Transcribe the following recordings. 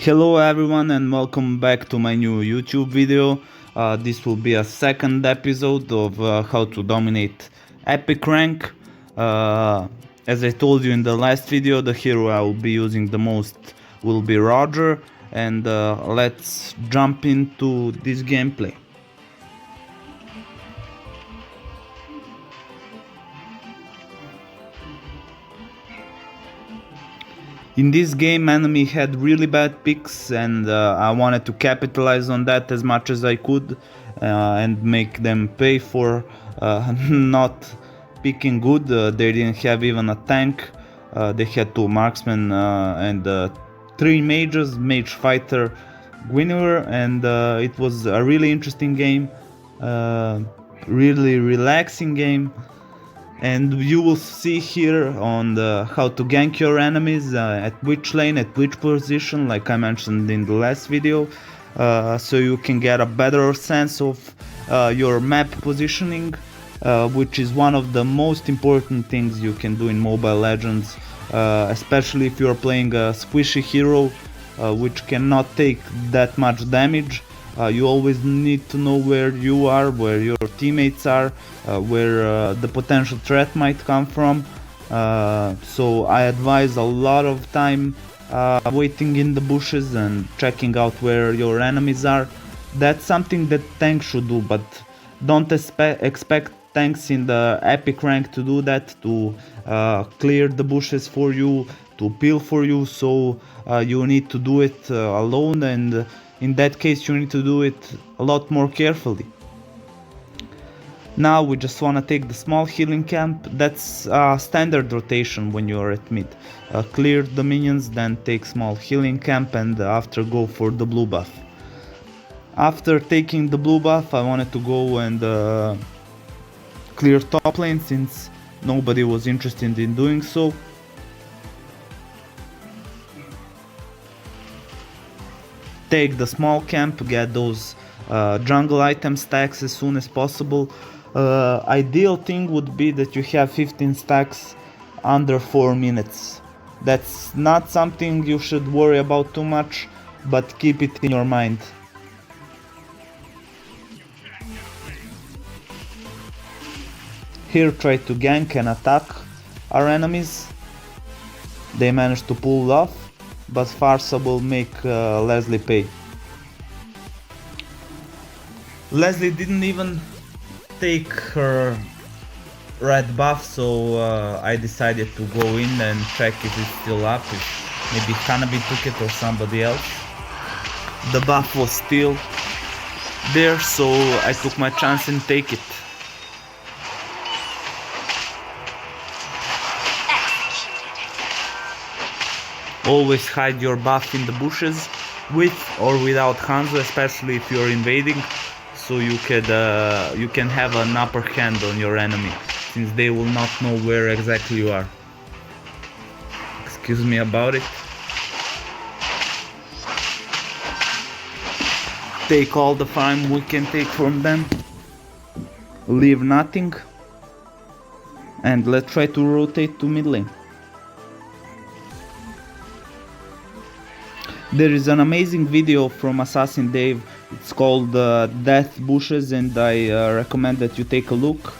Hello everyone and welcome back to my new YouTube video. This will be a second episode of how to dominate epic rank. As I told you in the last video, the hero I will be using the most will be Roger, and let's jump into this gameplay. In this game, enemy had really bad picks, and I wanted to capitalize on that as much as I could and make them pay for not picking good. They didn't have even a tank. They had two marksmen and three mages, mage fighter, Guinevere, and it was a really interesting game, really relaxing game. And you will see here on how to gank your enemies, at which lane, at which position, like I mentioned in the last video, so you can get a better sense of your map positioning, which is one of the most important things you can do in Mobile Legends, especially if you are playing a squishy hero which cannot take that much damage. You always need to know where you are, where your teammates are, where the potential threat might come from. So I advise a lot of time waiting in the bushes and checking out where your enemies are. That's something that tanks should do, but don't expect tanks in the epic rank to do that, to clear the bushes for you, to peel for you. So you need to do it alone, and in that case you need to do it a lot more carefully. Now we just want to take the small healing camp. That's standard rotation when you are at mid. Clear the minions, then take small healing camp, and after go for the blue buff. After taking the blue buff, I wanted to go and clear top lane, since nobody was interested in doing so. Take the small camp, get those jungle item stacks as soon as possible. Ideal thing would be that you have 15 stacks under 4 minutes. That's not something you should worry about too much, but keep it in your mind. Here try to gank and attack our enemies. They managed to pull off, but Farsa will make Leslie pay. Leslie didn't even take her red buff, so I decided to go in and check if it's still up, if maybe Hanabi took it or somebody else. The buff was still there, so I took my chance and take it. Always hide your buff in the bushes, with or without Hanzo, especially if you're invading, so you can have an upper hand on your enemy, since they will not know where exactly you are. Excuse me about it. Take all the farm we can take from them, leave nothing, and let's try to rotate to mid lane. There is an amazing video from Assassin Dave. It's called Death Bushes, and I recommend that you take a look.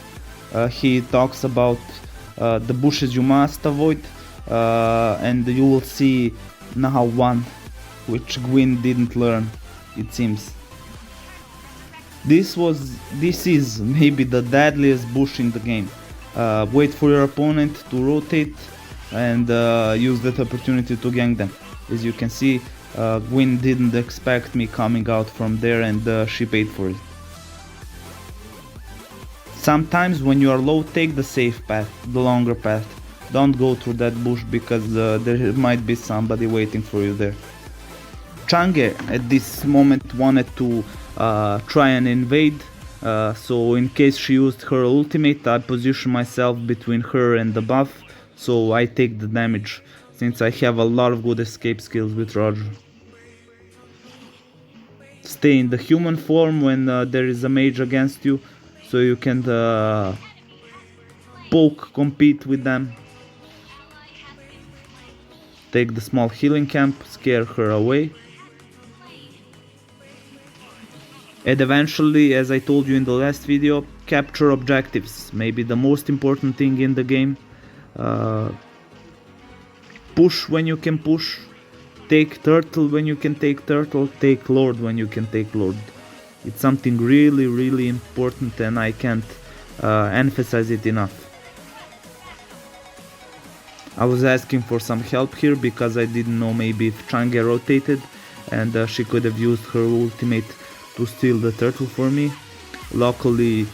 He talks about the bushes you must avoid, and you will see now one which Gwyn didn't learn, it seems. This is maybe the deadliest bush in the game. Wait for your opponent to rotate and use that opportunity to gank them. As you can see, Gwyn didn't expect me coming out from there, and she paid for it. Sometimes when you are low, take the safe path, the longer path. Don't go through that bush, because there might be somebody waiting for you there. Chang'e at this moment wanted to try and invade, so in case she used her ultimate, I position myself between her and the buff, so I take the damage, since I have a lot of good escape skills with Roger. Stay in the human form when there is a mage against you, so you can compete with them. Take the small healing camp, scare her away. And eventually, as I told you in the last video, capture objectives, maybe the most important thing in the game. Push when you can push, take turtle when you can take turtle, take lord when you can take lord. It's something really important, and I can't emphasize it enough. I was asking for some help here because I didn't know maybe if Chang'e rotated and she could have used her ultimate to steal the turtle for me. Luckily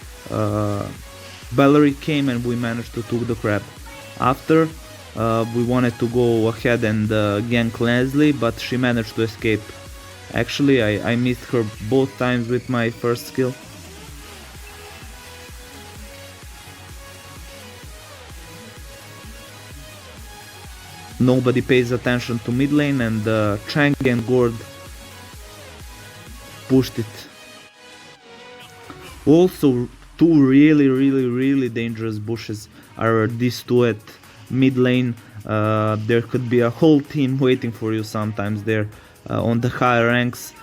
Valerie came and we managed to took the crab. After we wanted to go ahead and gank Leslie, but she managed to escape. Actually I missed her both times with my first skill. Nobody pays attention to mid lane, and Chang'e and Gord pushed it. Also, two really dangerous bushes are these two at mid lane. There could be a whole team waiting for you sometimes there on the higher ranks.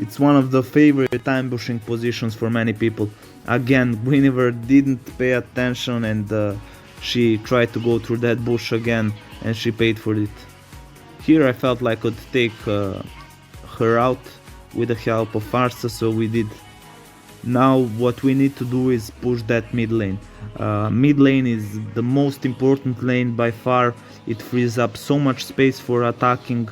It's one of the favorite ambushing positions for many people. Again, Guinevere didn't pay attention and she tried to go through that bush again, and she paid for it. Here I felt like I could take her out with the help of Farsa, so we did. Now what we need to do is push that mid lane. Mid lane is the most important lane by far. It frees up so much space for attacking.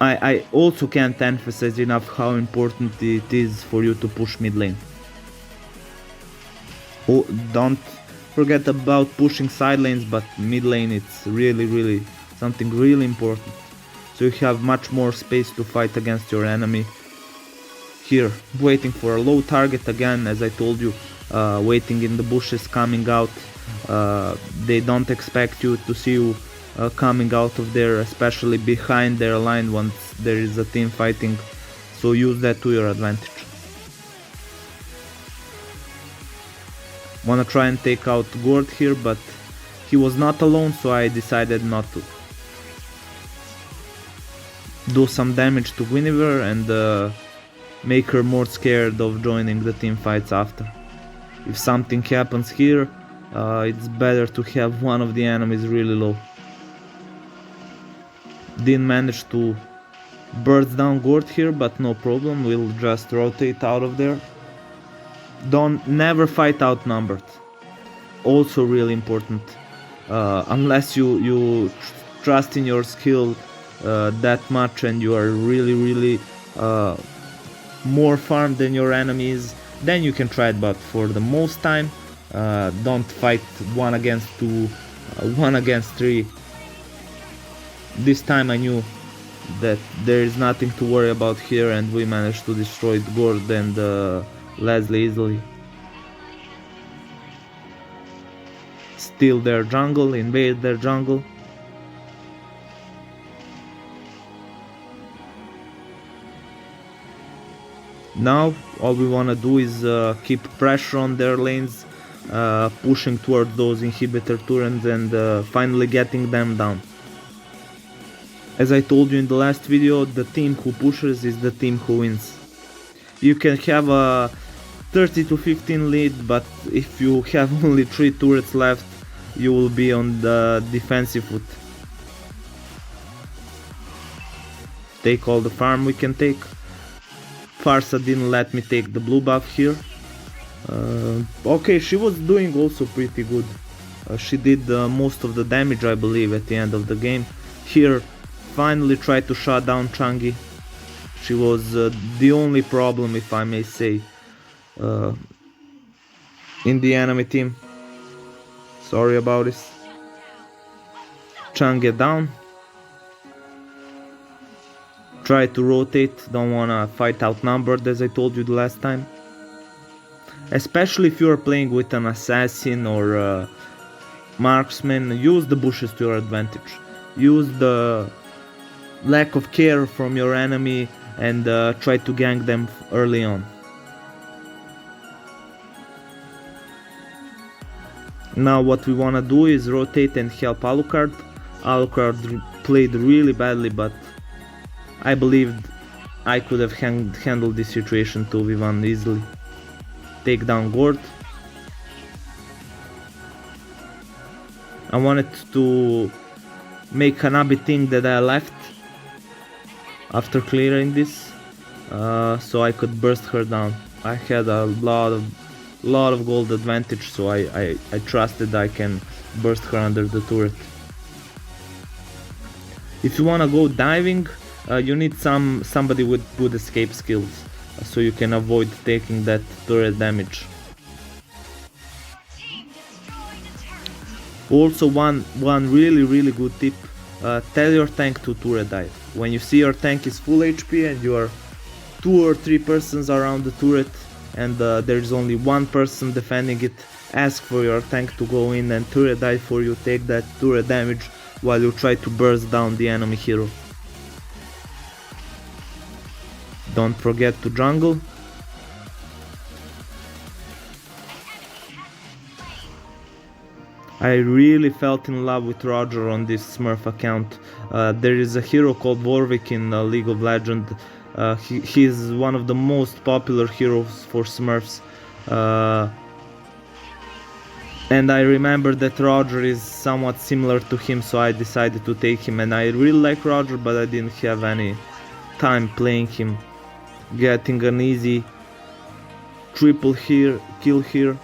I also can't emphasize enough how important it is for you to push mid lane. Oh, don't forget about pushing side lanes, but mid lane it's really something really important. So you have much more space to fight against your enemy. Here, waiting for a low target again, as I told you, waiting in the bushes, coming out. They don't expect you to see you coming out of there, especially behind their line once there is a team fighting. So use that to your advantage. Wanna try and take out Gord here, but he was not alone, so I decided not to. Do some damage to Guinevere and make her more scared of joining the team fights after. If something happens here, it's better to have one of the enemies really low. Didn't manage to burst down Gord here, but no problem, we'll just rotate out of there. Never fight outnumbered. Also really important. Unless you trust in your skill that much and you are really more farmed than your enemies, then you can try it, but for the most time don't fight 1 against 2, 1 against 3. This time I knew that there is nothing to worry about here, and we managed to destroy Gord and Leslie easily. Steal their jungle, invade their jungle. Now all we wanna do is keep pressure on their lanes, pushing towards those inhibitor turrets and finally getting them down. As I told you in the last video, the team who pushes is the team who wins. You can have a 30 to 15 lead, but if you have only 3 turrets left, you will be on the defensive foot. Take all the farm we can take. Farsa didn't let me take the blue buff here. Okay, she was doing also pretty good. She did most of the damage, I believe, at the end of the game. Here, finally tried to shut down Chang'e. She was the only problem, if I may say, in the enemy team. Sorry about this. Chang'e down. Try to rotate, don't wanna fight outnumbered, as I told you the last time. Especially if you're playing with an assassin or a marksman, use the bushes to your advantage. Use the lack of care from your enemy and try to gank them early on. Now what we wanna do is rotate and help Alucard. Alucard played really badly, but I believed I could have handled this situation 2v1 easily. Take down Gord. I wanted to make Hanabi think that I left after clearing this, so I could burst her down. I had a lot of gold advantage, so I trusted I can burst her under the turret. If you wanna go diving, you need somebody with good escape skills, so you can avoid taking that turret damage. Also, one really good tip: tell your tank to turret dive. When you see your tank is full HP and you are 2 or 3 persons around the turret and there is only one person defending it, ask for your tank to go in and turret dive for you, take that turret damage while you try to burst down the enemy hero. Don't forget to jungle. I really felt in love with Roger on this Smurf account. There is a hero called Warwick in League of Legends. He is one of the most popular heroes for Smurfs. And I remember that Roger is somewhat similar to him, so I decided to take him. And I really like Roger, but I didn't have any time playing him. Getting an easy triple kill here.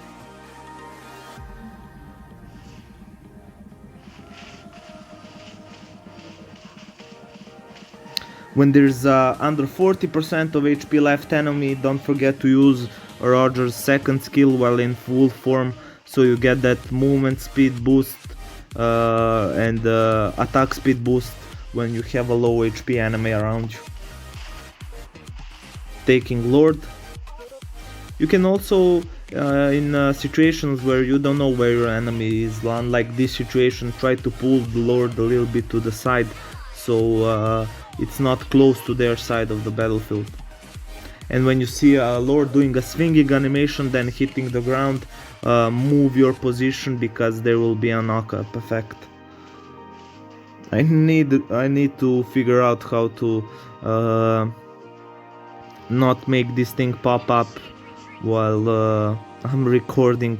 When there's under 40% of HP left enemy, don't forget to use Roger's second skill while in full form, so you get that movement speed boost and attack speed boost when you have a low HP enemy around you. Taking Lord. You can also, in situations where you don't know where your enemy is, unlike this situation, try to pull the Lord a little bit to the side, so it's not close to their side of the battlefield. And when you see a Lord doing a swinging animation, then hitting the ground, move your position because there will be a knock-up effect. I need to figure out how to not make this thing pop up while I'm recording.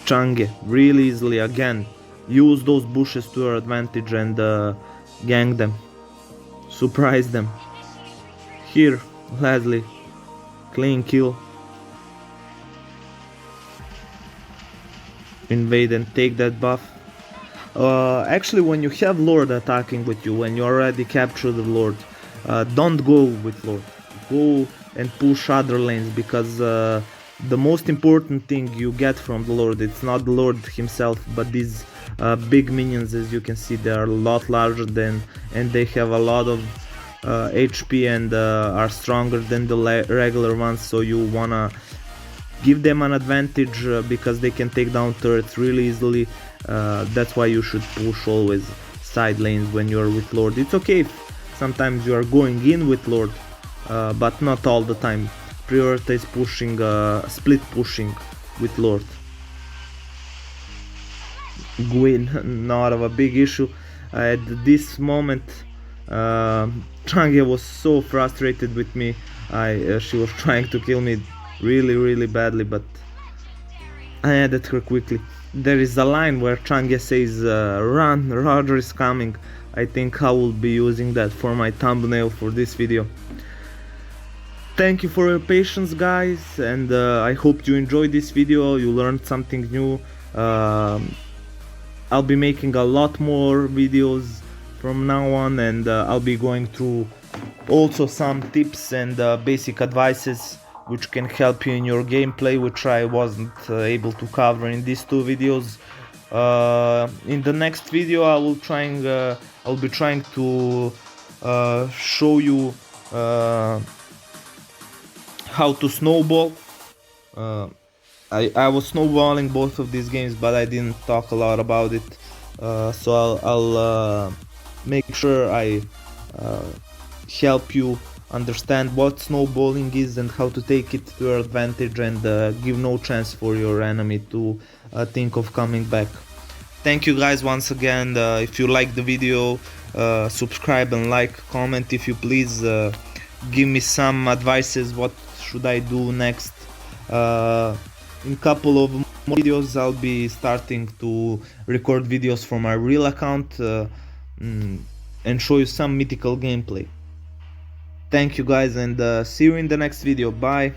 Chang'e really easily again. Use those bushes to your advantage and gang them. Surprise them. Here, Leslie. Clean kill. Invade and take that buff. Actually, when you have Lord attacking with you, when you already captured the Lord, don't go with Lord. Go and push other lanes, because the most important thing you get from the Lord, it's not the Lord himself, but these big minions. As you can see, they are a lot larger than, and they have a lot of HP and are stronger than the regular ones, so you wanna give them an advantage because they can take down turrets really easily. That's why you should push always side lanes when you're with Lord. It's okay if sometimes you are going in with Lord, but not all the time. Prioritize pushing, split pushing with Lord. Gwyn, not of a big issue. At this moment, Chang'e was so frustrated with me. She was trying to kill me really badly, but I ended her quickly. There is a line where Chang'e says, "Run, Roger is coming." I think I will be using that for my thumbnail for this video. Thank you for your patience, guys, and I hope you enjoyed this video. You learned something new. I'll be making a lot more videos from now on, and I'll be going through also some tips and basic advices which can help you in your gameplay, which I wasn't able to cover in these two videos. In the next video I'll be trying to show you how to snowball. I was snowballing both of these games, but I didn't talk a lot about it, so I'll make sure I help you understand what snowballing is and how to take it to your advantage and give no chance for your enemy to think of coming back. Thank you guys once again. If you liked the video, subscribe and like, comment if you please. Give me some advices what should I do next. In couple of more videos I'll be starting to record videos from my real account and show you some mythical gameplay. Thank you guys, and see you in the next video. Bye.